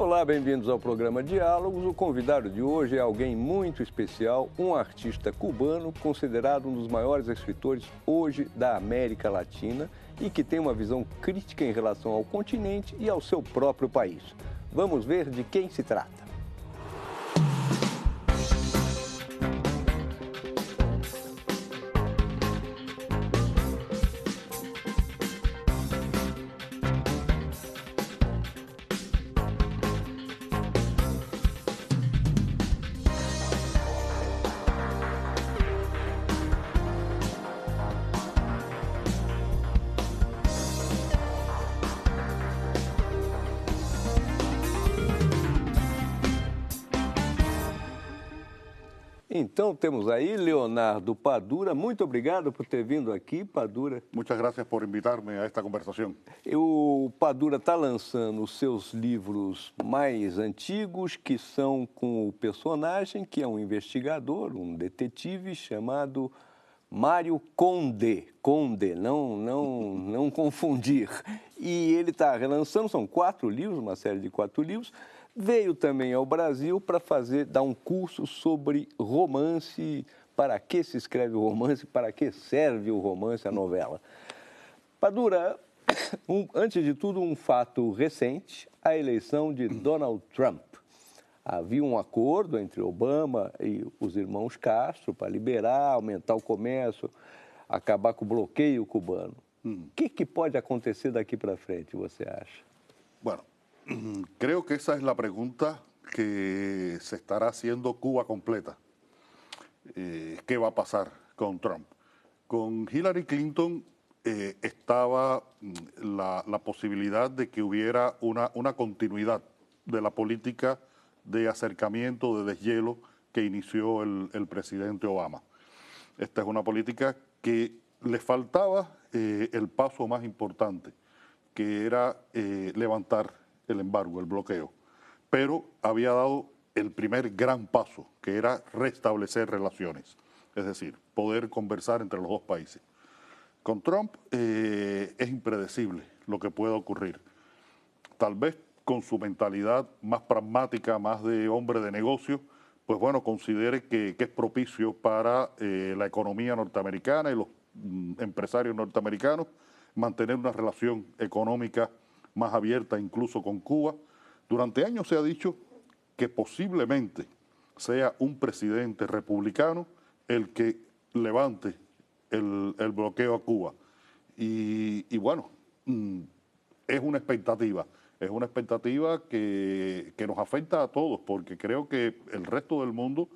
Olá, bem-vindos ao programa Diálogos. O convidado de hoje é alguém muito especial, um artista cubano considerado um dos maiores escritores hoje da América Latina e que tem uma visão crítica em relação ao continente e ao seu próprio país. Vamos ver de quem se trata. Então, temos aí Leonardo Padura. Muito obrigado por ter vindo aqui, Padura. Muchas gracias por invitarme a esta conversación. O Padura está lançando os seus livros mais antigos, que são com o personagem, que é um investigador, um detetive chamado Mário Conde. Conde, não confundir. E ele está relançando, são 4 livros, uma série de 4 livros. Veio também ao Brasil para dar um curso sobre romance, para que se escreve o romance, para que serve o romance, a novela. Padura, antes de tudo, um fato recente, a eleição de Donald Trump. Havia um acordo entre Obama e os irmãos Castro para liberar, aumentar o comércio, acabar com o bloqueio cubano. O que pode acontecer daqui para frente, você acha? Bueno, creo que esa es la pregunta que se estará haciendo Cuba completa. ¿Qué va a pasar con Trump? Con Hillary Clinton estaba la posibilidad de que hubiera una continuidad de la política de acercamiento, de deshielo que inició el presidente Obama. Esta es una política que le faltaba el paso más importante, que era levantar el embargo, el bloqueo, pero había dado el primer gran paso, que era restablecer relaciones, es decir, poder conversar entre los dos países. Con Trump es impredecible lo que pueda ocurrir. Tal vez con su mentalidad más pragmática, más de hombre de negocio, pues bueno, considere que es propicio para la economía norteamericana y los empresarios norteamericanos mantener una relación económica más abierta incluso con Cuba. Durante años se ha dicho que posiblemente sea un presidente republicano el que levante el bloqueo a Cuba. Y bueno, es una expectativa que nos afecta a todos, porque creo que el resto del mundo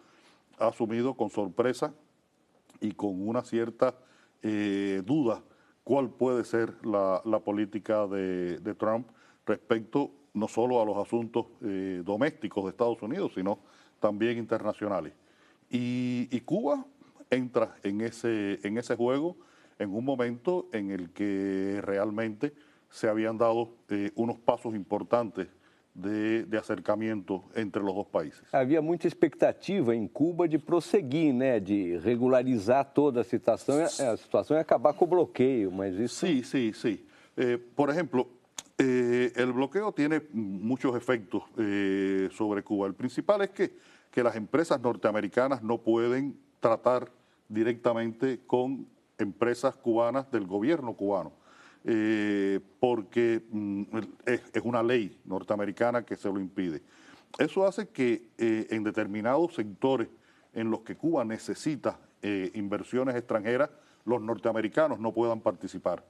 ha asumido con sorpresa y con una cierta duda cuál puede ser la política de Trump respecto no solo a los asuntos domésticos de Estados Unidos, sino también internacionales. Y Cuba entra en ese juego en un momento en el que realmente se habían dado unos pasos importantes de acercamiento entre los dos países. Havia muita expectativa em Cuba de prosseguir, né, de regularizar toda a situação e acabar com o bloqueio, mas isso... Sí. Por ejemplo, el bloqueo tiene muchos efectos sobre Cuba. El principal es que las empresas norteamericanas no pueden tratar directamente con empresas cubanas del gobierno cubano. Porque es una ley norteamericana que se lo impide. Eso hace que en determinados sectores en los que Cuba necesita inversiones extranjeras, los norteamericanos no puedan participar.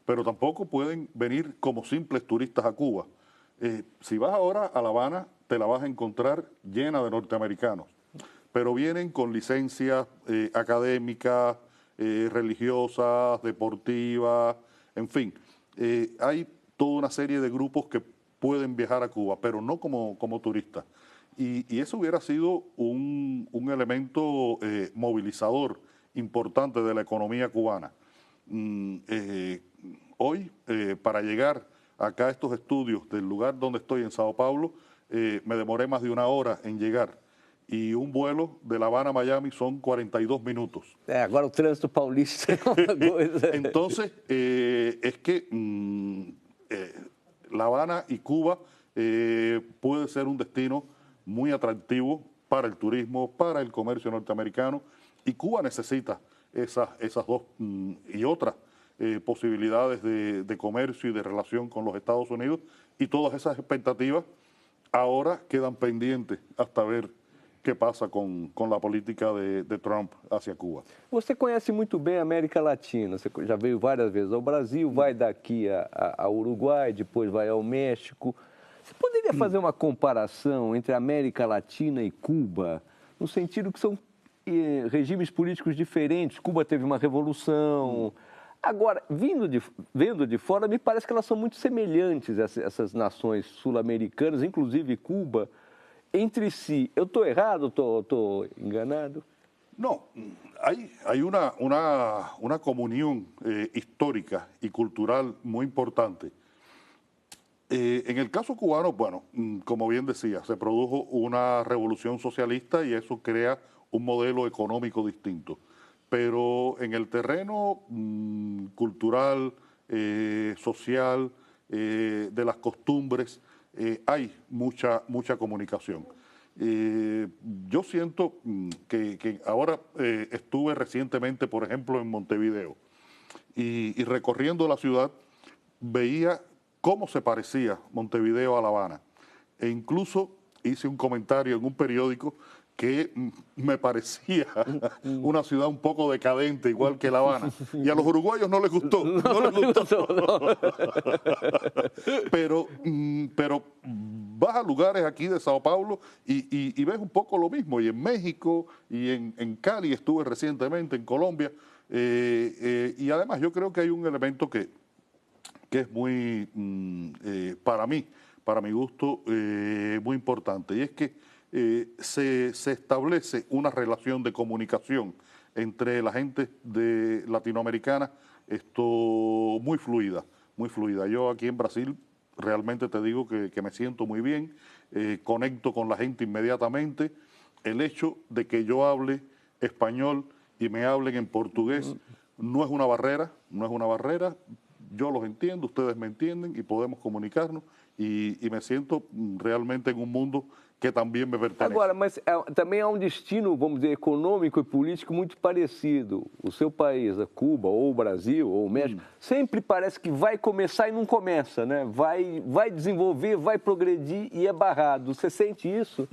Pero tampoco pueden venir como simples turistas a Cuba. Si vas ahora a La Habana, te la vas a encontrar llena de norteamericanos, pero vienen con licencias académicas, religiosas, deportivas, en fin, hay toda una serie de grupos que pueden viajar a Cuba, pero no como turistas. Y eso hubiera sido un elemento movilizador importante de la economía cubana. Hoy, para llegar acá a estos estudios del lugar donde estoy, en Sao Paulo, me demoré más de 1 hora en llegar. Y un vuelo de La Habana a Miami son 42 minutos. Agora o trânsito paulista é uma coisa... Entonces, es que La Habana y Cuba puede ser un destino muy atractivo para el turismo, para el comercio norteamericano, y Cuba necesita esas dos y otras posibilidades de comercio y de relación con los Estados Unidos, y todas esas expectativas ahora quedan pendientes hasta ver qué pasa con la política de Trump hacia Cuba. Você conhece muito bem a América Latina, você já veio várias vezes ao Brasil, vai daqui ao Uruguai, depois vai ao México. Você poderia fazer uma comparação entre a América Latina e Cuba, no sentido que são regimes políticos diferentes? Cuba teve uma revolução. Agora, vendo de fora, me parece que elas são muito semelhantes, essas nações sul-americanas, inclusive Cuba, entre si. ¿Eu estou errado? ¿Estou enganado? No, hay una comunión histórica y cultural muy importante. En el caso cubano, bueno, como bien decía, se produjo una revolución socialista y eso crea un modelo económico distinto. Pero en el terreno cultural, social, de las costumbres, hay mucha comunicación. Yo siento que ahora estuve recientemente, por ejemplo, en Montevideo, y recorriendo la ciudad veía cómo se parecía Montevideo a La Habana. E incluso hice un comentario en un periódico que me parecía una ciudad un poco decadente, igual que La Habana. Y a los uruguayos no les gustó. No les gustó. Pero vas a lugares aquí de Sao Paulo y ves un poco lo mismo. Y en México y en Cali estuve recientemente, en Colombia. Y además yo creo que hay un elemento que es muy, para mí, para mi gusto, muy importante. Y es que se establece una relación de comunicación entre la gente latinoamericana muy fluida, muy fluida. Yo aquí en Brasil realmente te digo que me siento muy bien, conecto con la gente inmediatamente. El hecho de que yo hable español y me hablen en portugués no es una barrera, no es una barrera. Yo los entiendo, ustedes me entienden y podemos comunicarnos, y me siento realmente en un mundo que também me pertence. Agora, mas também há um destino, vamos dizer, econômico e político muito parecido. O seu país, a Cuba, ou o Brasil, ou o México, sempre parece que vai começar e não começa, né? Vai desenvolver, vai progredir e é barrado. Você sente isso?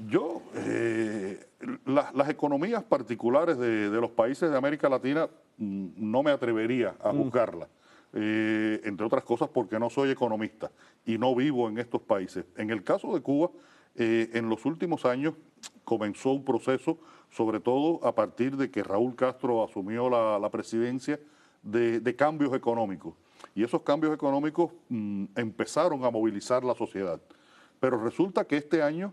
Las economías particulares de los países de América Latina no me atrevería a juzgarlas. Entre otras cosas porque no soy economista y no vivo en estos países. En el caso de Cuba, en los últimos años comenzó un proceso, sobre todo a partir de que Raúl Castro asumió la presidencia, de cambios económicos. Y esos cambios económicos empezaron a movilizar la sociedad. Pero resulta que este año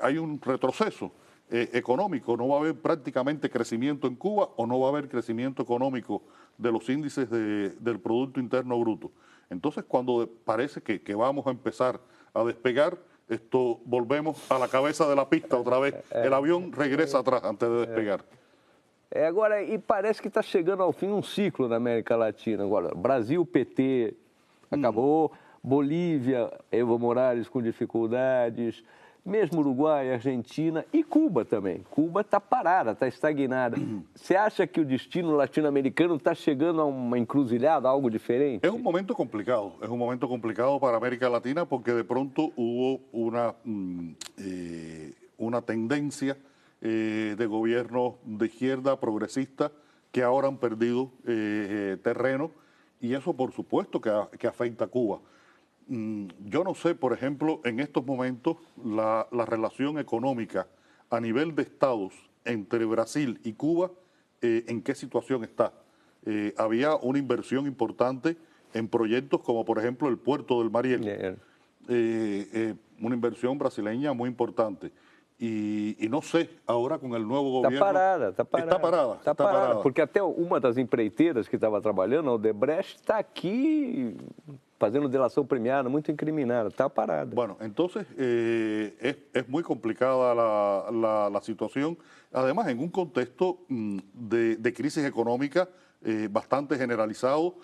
hay un retroceso económico. No va a haber prácticamente crecimiento en Cuba, o no va a haber crecimiento económico de los índices del Producto Interno Bruto. Entonces, cuando parece que vamos a empezar a despegar, volvemos a la cabeza de la pista otra vez. El avión regresa atrás antes de despegar. Agora, e parece que está chegando ao fim um ciclo na América Latina. Agora, Brasil, PT acabou, Bolívia, Evo Morales com dificuldades, mesmo Uruguai, Argentina e Cuba também. Cuba está parada, está estagnada. Você acha que o destino latino-americano está chegando a uma encruzilhada, algo diferente? Es un momento complicado para América Latina, porque de pronto hubo una tendencia de gobiernos de izquierda progresista que ahora han perdido terreno, y eso por supuesto que afecta a Cuba. Yo no sé, por ejemplo, en estos momentos la relación económica a nivel de estados entre Brasil y Cuba, ¿en qué situación está? Había una inversión importante en proyectos como, por ejemplo, el puerto del Mariel, una inversión brasileña muy importante. Y no sé, ahora con el nuevo gobierno... Está parada. Porque até uma das empreiteiras que estava trabalhando, a Odebrecht, está aqui fazendo delação premiada, muito incriminada, está parada. Bueno, entonces es muy complicada la situación, además en un contexto de crisis económica bastante generalizado.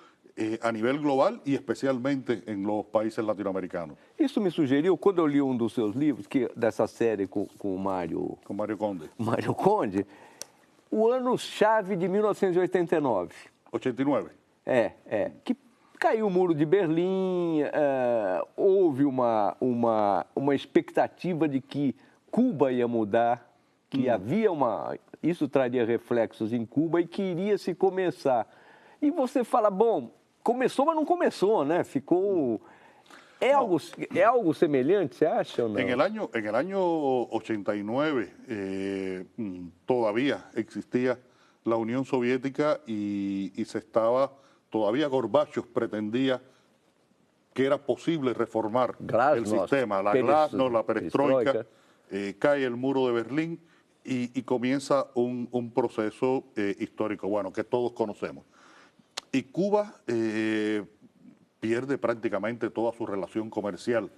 a nivel global y especialmente en los países latinoamericanos. Isso me sugeriu, quando eu li um dos seus livros, dessa série com o Mário Con Mario Conde. Mário Conde, o ano-chave de 1989. 89. Que caiu o muro de Berlim, houve uma expectativa de que Cuba ia mudar, que havia isso traria reflexos em Cuba e que iria se começar. E você fala, bom, começou, mas não começou, né? Ficou... ¿Es algo semelhante, se acha o no? En el año 89 todavía existía la Unión Soviética y todavía Gorbachev pretendía que era posible reformar el sistema. La Glasnost, la perestroika, cae el muro de Berlín y comienza un proceso histórico, bueno, que todos conocemos. Y Cuba pierde prácticamente toda su relación comercial,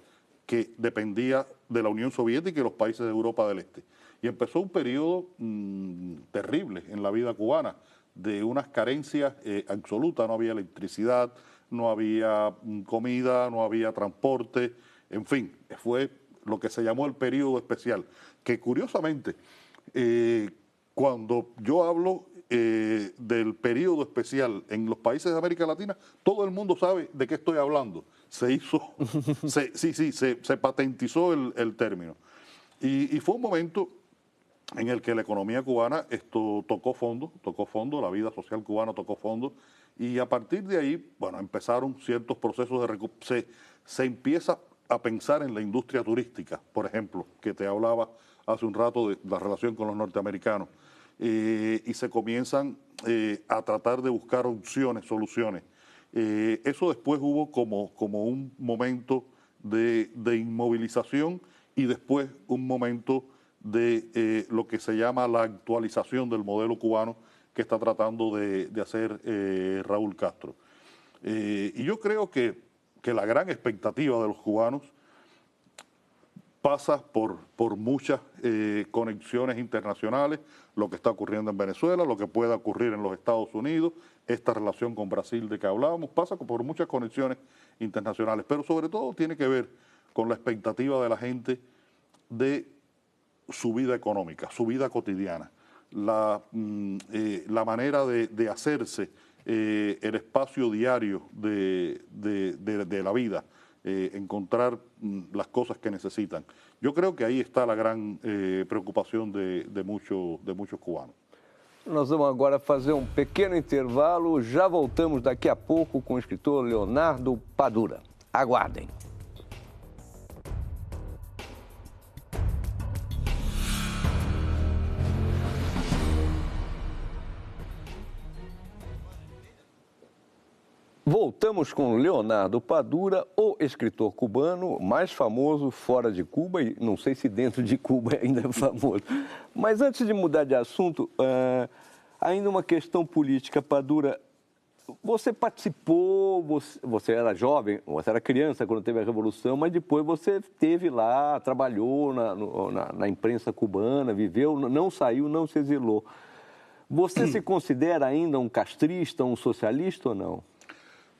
que dependía de la Unión Soviética y los países de Europa del Este. Y empezó un periodo terrible en la vida cubana, de unas carencias absolutas. No había electricidad, no había comida, no había transporte, en fin, fue lo que se llamó el periodo especial, que curiosamente, cuando yo hablo del periodo especial en los países de América Latina, todo el mundo sabe de qué estoy hablando. Se patentizó el término. Y fue un momento en el que la economía cubana tocó fondo, la vida social cubana tocó fondo, y a partir de ahí, bueno, empezaron ciertos procesos de recuperación. Se empieza a pensar en la industria turística, por ejemplo, que te hablaba hace un rato de la relación con los norteamericanos, y se comienzan a tratar de buscar opciones, soluciones. Eso después hubo como un momento de inmovilización y después un momento de lo que se llama la actualización del modelo cubano que está tratando de hacer Raúl Castro. Y yo creo que la gran expectativa de los cubanos pasa por muchas conexiones internacionales, lo que está ocurriendo en Venezuela, lo que pueda ocurrir en los Estados Unidos, esta relación con Brasil de que hablábamos, pasa por muchas conexiones internacionales, pero sobre todo tiene que ver con la expectativa de la gente de su vida económica, su vida cotidiana, la manera de hacerse el espacio diario de la vida, encontrar las cosas que necesitan. Yo creo que ahí está la gran preocupação de muitos cubanos. Nós vamos agora fazer um pequeno intervalo, já voltamos daqui a pouco com o escritor Leonardo Padura. Aguardem. Voltamos com Leonardo Padura, o escritor cubano mais famoso fora de Cuba, e não sei se dentro de Cuba ainda é famoso. Mas antes de mudar de assunto, ainda uma questão política, Padura. Você participou, você era jovem, você era criança quando teve a Revolução, mas depois você esteve lá, trabalhou na imprensa cubana, viveu, não saiu, não se exilou. Você se considera ainda um castrista, um socialista ou não?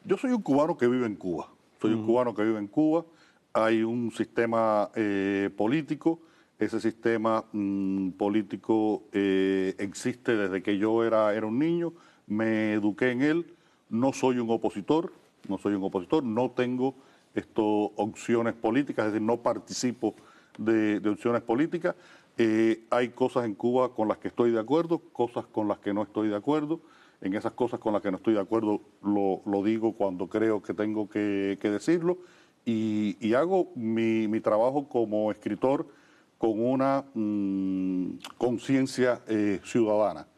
Yo soy un cubano que vive en Cuba. Hay un sistema político. Ese sistema político existe desde que yo era un niño. Me eduqué en él. No soy un opositor. No tengo opciones políticas, es decir, no participo de opciones políticas. Hay cosas en Cuba con las que estoy de acuerdo, cosas con las que no estoy de acuerdo. En esas cosas con las que no estoy de acuerdo lo digo cuando creo que tengo que decirlo, y hago mi trabajo como escritor con una conciencia ciudadana.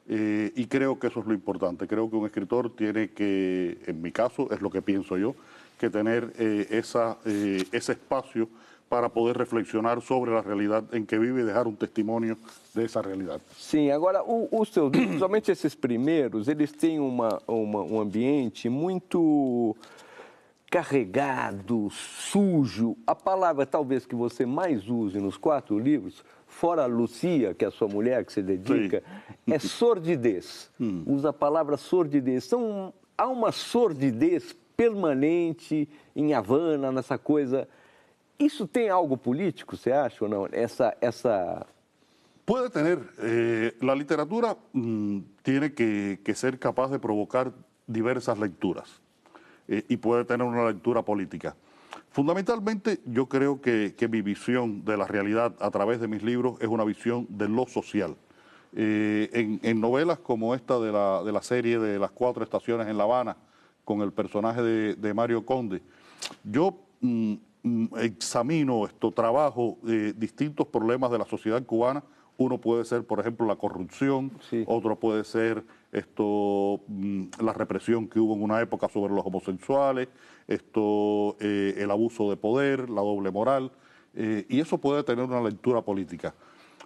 Y creo que eso es lo importante. Creo que un escritor tiene que, en mi caso, es lo que pienso yo, que tener ese espacio para poder reflexionar sobre a realidade em que vive e deixar um testemunho dessa realidade. Sim, agora os seus livros, principalmente esses primeiros, eles têm um ambiente muito carregado, sujo. A palavra talvez que você mais use nos 4 livros, fora a Lucia, que é a sua mulher que se dedica, é sordidez. Usa a palavra sordidez. São há uma sordidez permanente em Havana, nessa coisa. Isso tem algo político, você acha ou não? Puede tener, la literatura tiene que ser capaz de provocar diversas lecturas y puede tener una lectura política. Fundamentalmente, yo creo que mi visión de la realidad a través de mis libros es una visión de lo social. En novelas como esta de la serie de Las Cuatro Estaciones en La Habana, con el personaje de Mario Conde, yo examino trabajo distintos problemas de la sociedad cubana. Uno puede ser, por ejemplo, la corrupción, sí. Otro puede ser la represión que hubo en una época sobre los homosexuales, el abuso de poder, la doble moral, y eso puede tener una lectura política.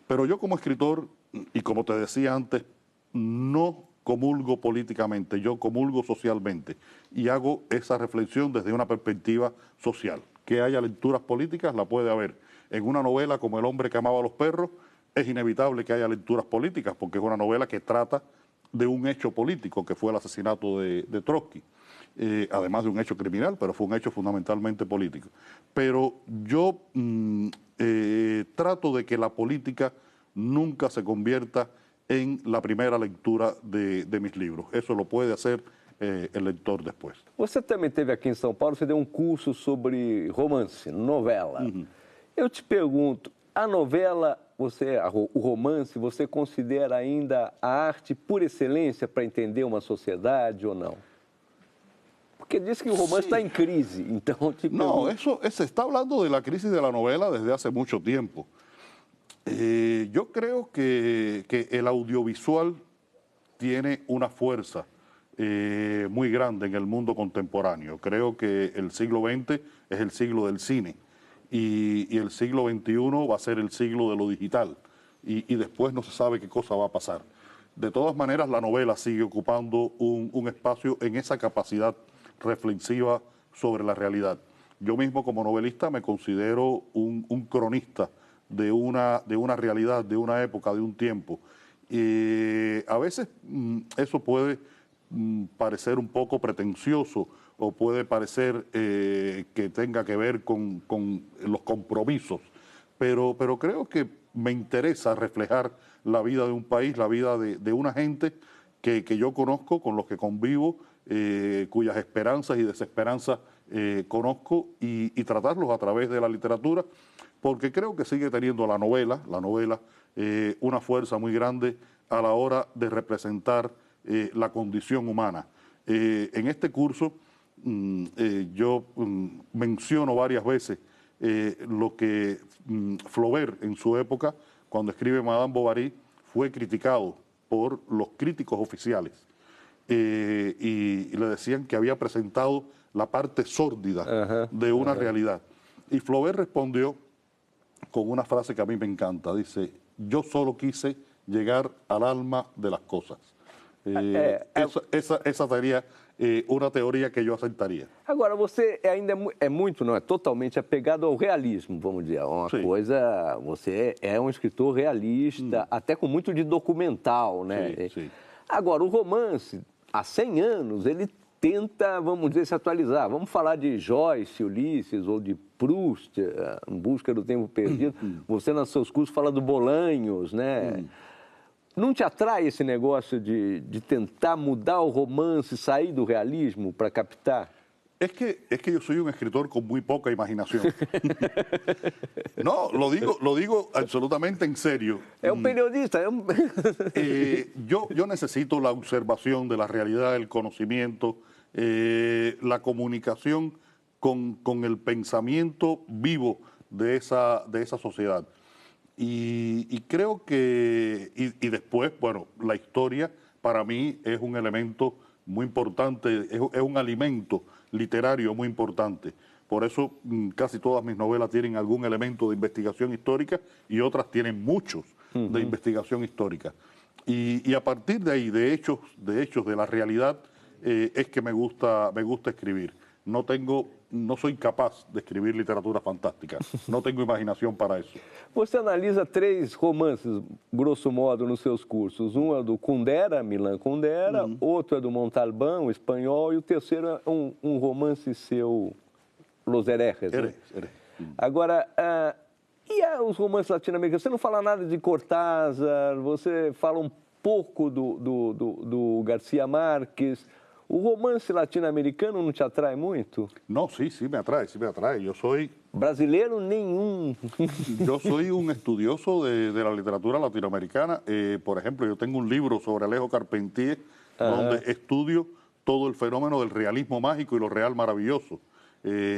Pero yo como escritor, y como te decía antes, no comulgo políticamente, yo comulgo socialmente y hago esa reflexión desde una perspectiva social. Que haya lecturas políticas, la puede haber. En una novela como El hombre que amaba a los perros, es inevitable que haya lecturas políticas porque es una novela que trata de un hecho político, que fue el asesinato de Trotsky, además de un hecho criminal, pero fue un hecho fundamentalmente político. Pero yo trato de que la política nunca se convierta en la primera lectura de mis libros. Eso lo puede hacer el lector después. Você também teve aqui em São Paulo, você deu um curso sobre romance, novela. Eu te pergunto, a novela, o romance, você considera ainda a arte por excelência para entender uma sociedade ou não? Porque diz que o romance está en crisis, entonces... No, se está hablando de la crisis de la novela desde hace mucho tiempo. Yo creo que el audiovisual tiene una fuerza muy grande en el mundo contemporáneo. Creo que el siglo XX es el siglo del cine y el siglo XXI va a ser el siglo de lo digital y después no se sabe qué cosa va a pasar. De todas maneras, la novela sigue ocupando un espacio en esa capacidad reflexiva sobre la realidad. Yo mismo como novelista me considero un cronista de una realidad, de una época, de un tiempo. A veces eso puede parecer un poco pretencioso o puede parecer que tenga que ver con los compromisos, pero creo que me interesa reflejar la vida de un país, la vida de una gente que yo conozco, con los que convivo, cuyas esperanzas y desesperanzas conozco y tratarlos a través de la literatura, porque creo que sigue teniendo la novela una fuerza muy grande a la hora de representar la condición humana. En este curso yo menciono varias veces lo que Flaubert en su época, cuando escribe Madame Bovary, fue criticado por los críticos oficiales y le decían que había presentado la parte sórdida de una realidad. Y Flaubert respondió con una frase que a mí me encanta, dice: yo solo quise llegar al alma de las cosas. Esa seria uma teoria que eu aceitaria. Agora, você ainda é muito, não é totalmente apegado ao realismo, vamos dizer. Uma coisa, você é um escritor realista, até com muito de documental, né? Sim. Agora, o romance, há 100 anos, ele tenta, vamos dizer, se atualizar. Vamos falar de Joyce, Ulisses, ou de Proust, Em Busca do Tempo Perdido. Você, nos seus cursos, fala do Bolanhos, né? Não te atrai esse negócio de tentar mudar o romance, sair do realismo para captar? Es que yo soy un escritor con muy poca imaginación. No, lo digo absolutamente en serio. Es un periodista. Yo necesito la observación de la realidad, el conocimiento, la comunicación con el pensamiento vivo de esa sociedad. Y creo que, y después, bueno, la historia para mí es un elemento muy importante, es un alimento literario muy importante. Por eso casi todas mis novelas tienen algún elemento de investigación histórica y otras tienen muchos de investigación histórica. Y a partir de ahí, de hechos de la realidad, es que me gusta escribir. no soy capaz de escribir literatura fantástica. No tengo imaginación para eso. Você analisa 3 romances, grosso modo, nos seus cursos. Um é do Kundera, Milan Kundera, outro é do Montalbán, o espanhol, e o terceiro é um romance seu, Los Herejes. Né? Agora, os romances latino-americanos? Você não fala nada de Cortázar, você fala um pouco do García Márquez. ¿O romance latino-americano não te atrai muito? No, sí me atrae, sí me atrae. Yo soy... Brasileiro, nenhum. Yo soy un estudioso de la literatura latinoamericana. Por ejemplo, yo tengo un libro sobre Alejo Carpentier, donde estudio todo el fenómeno del realismo mágico y lo real maravilloso.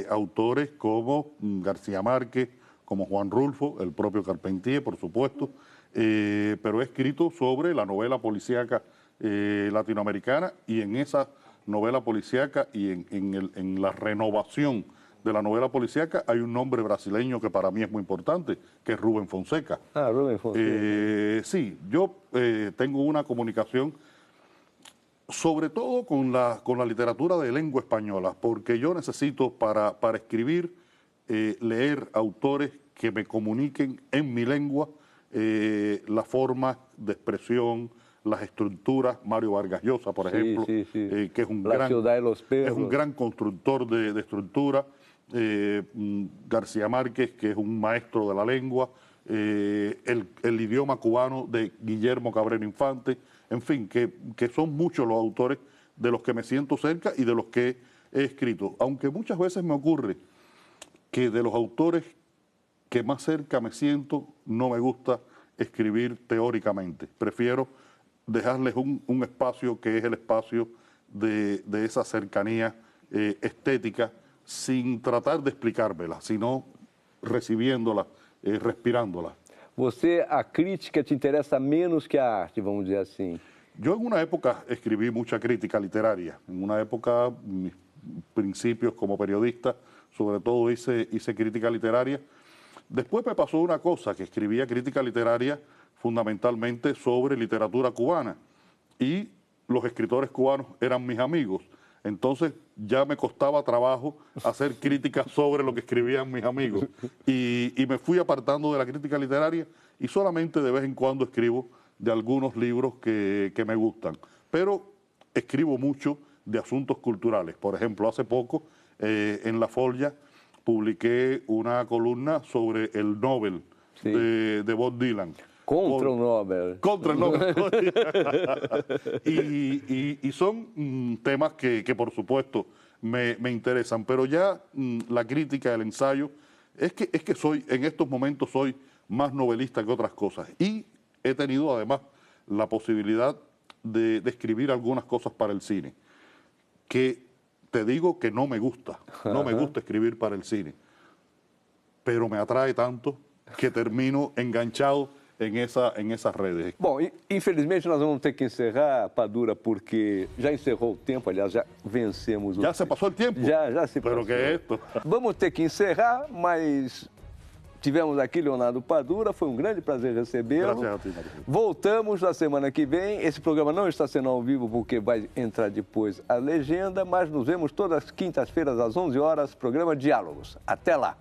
Autores como García Márquez, como Juan Rulfo, el propio Carpentier, por supuesto, pero he escrito sobre la novela policíaca latinoamericana, y en esa novela policíaca y en la renovación de la novela policíaca hay un nombre brasileño que para mí es muy importante, que es Rubén Fonseca. Rubén Fonseca. Sí, yo tengo una comunicación sobre todo con la literatura de lengua española, porque yo necesito para escribir, leer autores que me comuniquen en mi lengua la forma de expresión, las estructuras. Mario Vargas Llosa, por ejemplo, que es un gran constructor de estructura. García Márquez, que es un maestro de la lengua. El idioma cubano de Guillermo Cabrera Infante. En fin, que son muchos los autores de los que me siento cerca y de los que he escrito. Aunque muchas veces me ocurre que de los autores que más cerca me siento, no me gusta escribir teóricamente. Prefiero dejarles un espacio que es el espacio de esa cercanía estética, sin tratar de explicármela, sino recibiéndola, respirándola. Você, a crítica te interessa menos que a arte, vamos dizer assim? Yo en una época escribí mucha crítica literaria. En una época, mis principios como periodista, sobre todo hice crítica literaria. Después me pasó una cosa, que escribía crítica literaria fundamentalmente sobre literatura cubana, y los escritores cubanos eran mis amigos. Entonces ya me costaba trabajo hacer críticas sobre lo que escribían mis amigos, y me fui apartando de la crítica literaria, y solamente de vez en cuando escribo de algunos libros que me gustan. Pero escribo mucho de asuntos culturales. Por ejemplo, hace poco en La Folla publiqué una columna sobre el Nobel de Bob Dylan. Contra el Nobel. Contra el Nobel. y son temas que por supuesto me interesan, pero ya la crítica, el ensayo, es que soy, en estos momentos soy más novelista que otras cosas, y he tenido además la posibilidad de escribir algunas cosas para el cine, que te digo que no me gusta escribir para el cine, pero me atrae tanto que termino enganchado em essas redes. Bom, infelizmente nós vamos ter que encerrar, Padura, porque já encerrou o tempo, aliás, já vencemos o... Já se passou o tempo? Já se passou. Pero que é isto? Vamos ter que encerrar, mas tivemos aqui Leonardo Padura, foi um grande prazer recebê-lo. Voltamos na semana que vem. Esse programa não está sendo ao vivo porque vai entrar depois a legenda, mas nos vemos todas as quintas-feiras às 11 horas, programa Diálogos. Até lá!